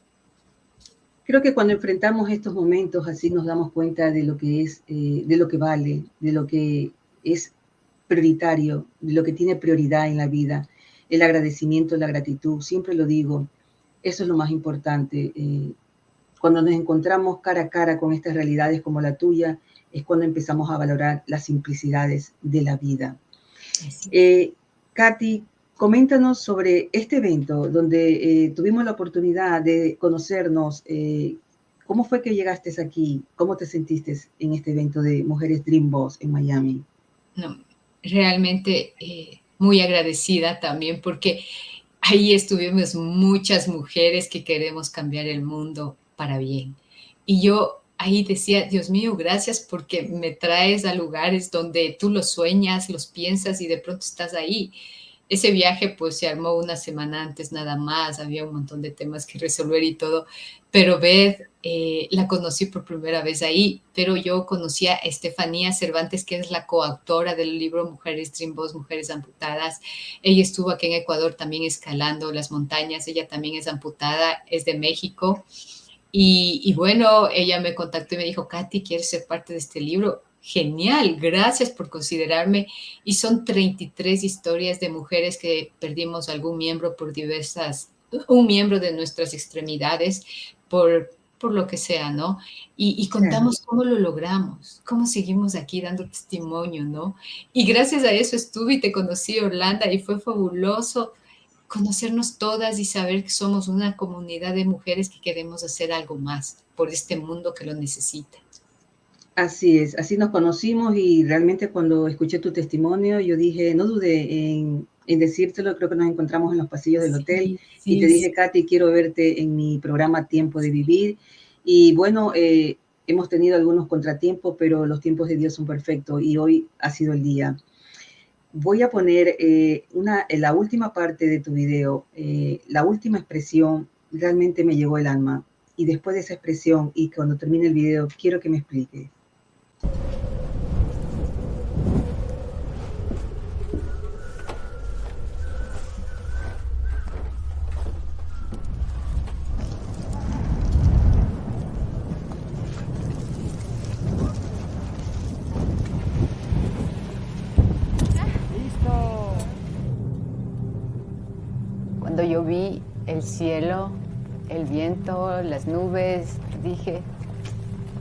Creo que cuando enfrentamos estos momentos así nos damos cuenta de lo que es, de lo que vale, de lo que es prioritario, de lo que tiene prioridad en la vida. el agradecimiento, la gratitud, siempre lo digo, eso es lo más importante. Cuando nos encontramos cara a cara con estas realidades como la tuya, es cuando empezamos a valorar las simplicidades de la vida. Katy, coméntanos sobre este evento donde tuvimos la oportunidad de conocernos. ¿Cómo fue que llegaste aquí? ¿Cómo te sentiste en este evento de Mujeres Dream Boss en Miami? No, realmente muy agradecida también porque ahí estuvimos muchas mujeres que queremos cambiar el mundo para bien. Y yo ahí decía, Dios mío, gracias porque me traes a lugares donde tú los sueñas, los piensas y de pronto estás ahí. Ese viaje pues se armó una semana antes nada más, había un montón de temas que resolver y todo, pero Beth la conocí por primera vez ahí, pero yo conocí a Estefanía Cervantes, que es la coautora del libro Mujeres Dream Boss, Mujeres Amputadas. Ella estuvo aquí en Ecuador también escalando las montañas, ella también es amputada, es de México. Y bueno, ella me contactó y me dijo, Katy, ¿quieres ser parte de este libro? Genial, gracias por considerarme. Y son 33 historias de mujeres que perdimos algún miembro por un miembro de nuestras extremidades, por lo que sea, ¿no? Y contamos cómo lo logramos, cómo seguimos aquí dando testimonio, ¿no? Y gracias a eso estuve y te conocí, Orlando, y fue fabuloso conocernos todas y saber que somos una comunidad de mujeres que queremos hacer algo más por este mundo que lo necesita. Así es, así nos conocimos y realmente cuando escuché tu testimonio yo dije, no dudé en decírtelo, creo que nos encontramos en los pasillos del hotel y te dije, Katy, quiero verte en mi programa Tiempo de Vivir. Y bueno, hemos tenido algunos contratiempos, pero los tiempos de Dios son perfectos y hoy ha sido el día. Voy a poner la última parte de tu video, la última expresión, realmente me llegó el alma. Y después de esa expresión y cuando termine el video, quiero que me expliques. Cuando yo vi el cielo, el viento, las nubes, dije,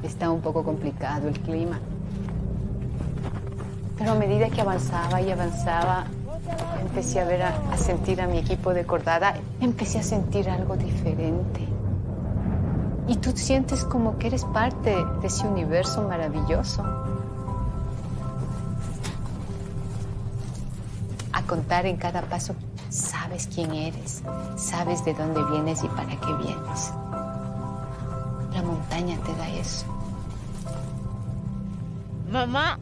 está un poco complicado el clima. Pero a medida que avanzaba y avanzaba, empecé a ver, a sentir a mi equipo de cordada, empecé a sentir algo diferente. Y tú sientes como que eres parte de ese universo maravilloso. A contar en cada paso, sabes quién eres, sabes de dónde vienes y para qué vienes. La montaña te da eso. Mamá.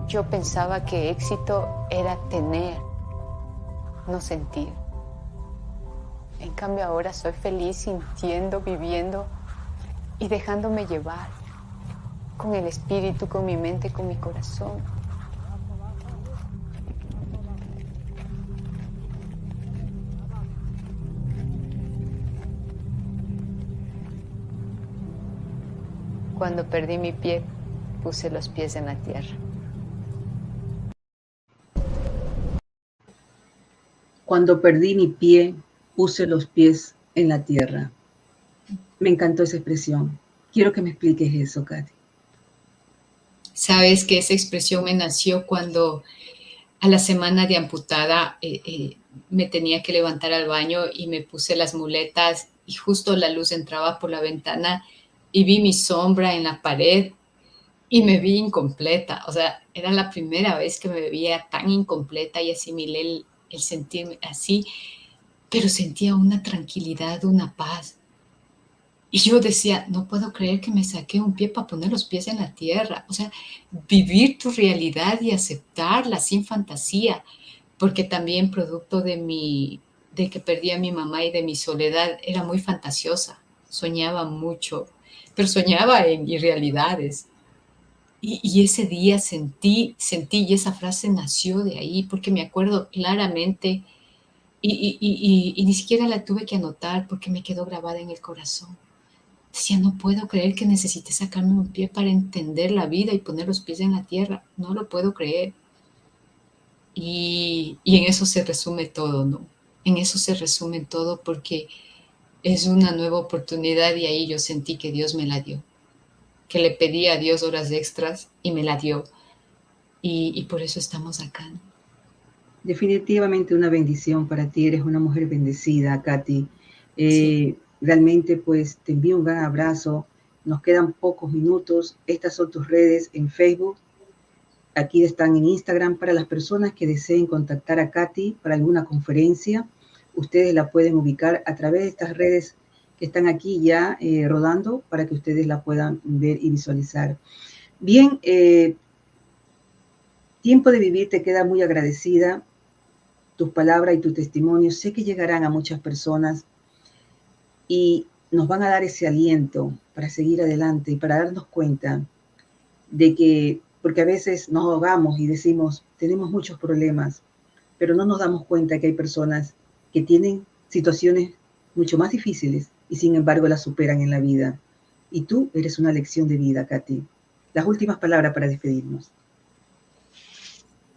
Yo pensaba que éxito era tener, no sentir. En cambio ahora soy feliz sintiendo, viviendo y dejándome llevar con el espíritu, con mi mente, con mi corazón. Cuando perdí mi pie, puse los pies en la tierra. Cuando perdí mi pie, puse los pies en la tierra. Me encantó esa expresión. Quiero que me expliques eso, Katy. Sabes que esa expresión me nació cuando a la semana de amputada me tenía que levantar al baño y me puse las muletas y justo la luz entraba por la ventana y vi mi sombra en la pared y me vi incompleta. O sea, era la primera vez que me veía tan incompleta y asimilé el sentirme así, pero sentía una tranquilidad, una paz. Y yo decía, no puedo creer que me saqué un pie para poner los pies en la tierra. O sea, vivir tu realidad y aceptarla sin fantasía, porque también producto de que perdí a mi mamá y de mi soledad, era muy fantasiosa, soñaba mucho, pero soñaba en irrealidades. Y ese día sentí, y esa frase nació de ahí, porque me acuerdo claramente, y ni siquiera la tuve que anotar porque me quedó grabada en el corazón. Decía, no puedo creer que necesite sacarme un pie para entender la vida y poner los pies en la tierra. No lo puedo creer. Y en eso se resume todo, ¿no? En eso se resume todo porque es una nueva oportunidad y ahí yo sentí que Dios me la dio. Que le pedí a Dios horas extras y me la dio. Y por eso estamos acá, ¿no? Definitivamente una bendición para ti. Eres una mujer bendecida, Katy. Sí. Realmente, pues, te envío un gran abrazo. Nos quedan pocos minutos. Estas son tus redes en Facebook. Aquí están en Instagram. Para las personas que deseen contactar a Katy para alguna conferencia, ustedes la pueden ubicar a través de estas redes que están aquí ya rodando para que ustedes la puedan ver y visualizar. Bien, Tiempo de Vivir te queda muy agradecida. Tus palabras y tu testimonio sé que llegarán a muchas personas y nos van a dar ese aliento para seguir adelante y para darnos cuenta de que, porque a veces nos ahogamos y decimos, tenemos muchos problemas, pero no nos damos cuenta que hay personas que tienen situaciones mucho más difíciles y sin embargo las superan en la vida. Y tú eres una lección de vida, Katy. Las últimas palabras para despedirnos.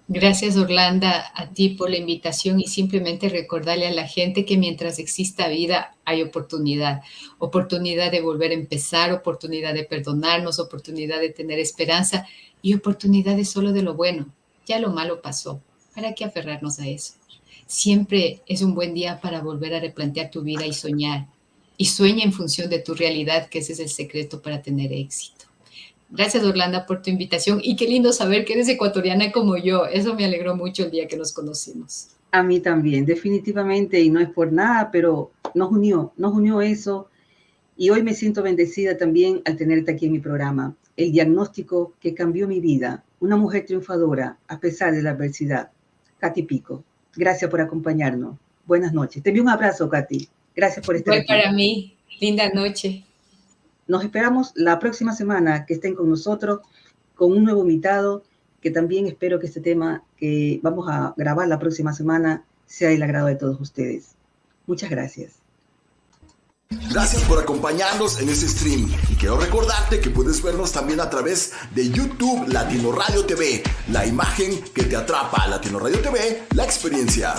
Gracias, Orlanda, a ti por la invitación y simplemente recordarle a la gente que mientras exista vida hay oportunidad. Oportunidad de volver a empezar, oportunidad de perdonarnos, oportunidad de tener esperanza y oportunidades solo de lo bueno. Ya lo malo pasó. ¿Para qué aferrarnos a eso? Siempre es un buen día para volver a replantear tu vida y soñar. Y sueña en función de tu realidad, que ese es el secreto para tener éxito. Gracias, Orlando, por tu invitación y qué lindo saber que eres ecuatoriana como yo. Eso me alegró mucho el día que nos conocimos. A mí también, definitivamente, y no es por nada, pero nos unió eso. Y hoy me siento bendecida también al tenerte aquí en mi programa. El diagnóstico que cambió mi vida. Una mujer triunfadora a pesar de la adversidad. Katy Pico, gracias por acompañarnos. Buenas noches. Te envío un abrazo, Katy. Gracias por estar aquí. Para mí. Linda noche. Nos esperamos la próxima semana que estén con nosotros con un nuevo invitado que también espero que este tema que vamos a grabar la próxima semana sea del agrado de todos ustedes. Muchas gracias. Gracias por acompañarnos en este stream y quiero recordarte que puedes vernos también a través de YouTube Latino Radio TV, la imagen que te atrapa. Latino Radio TV, la experiencia.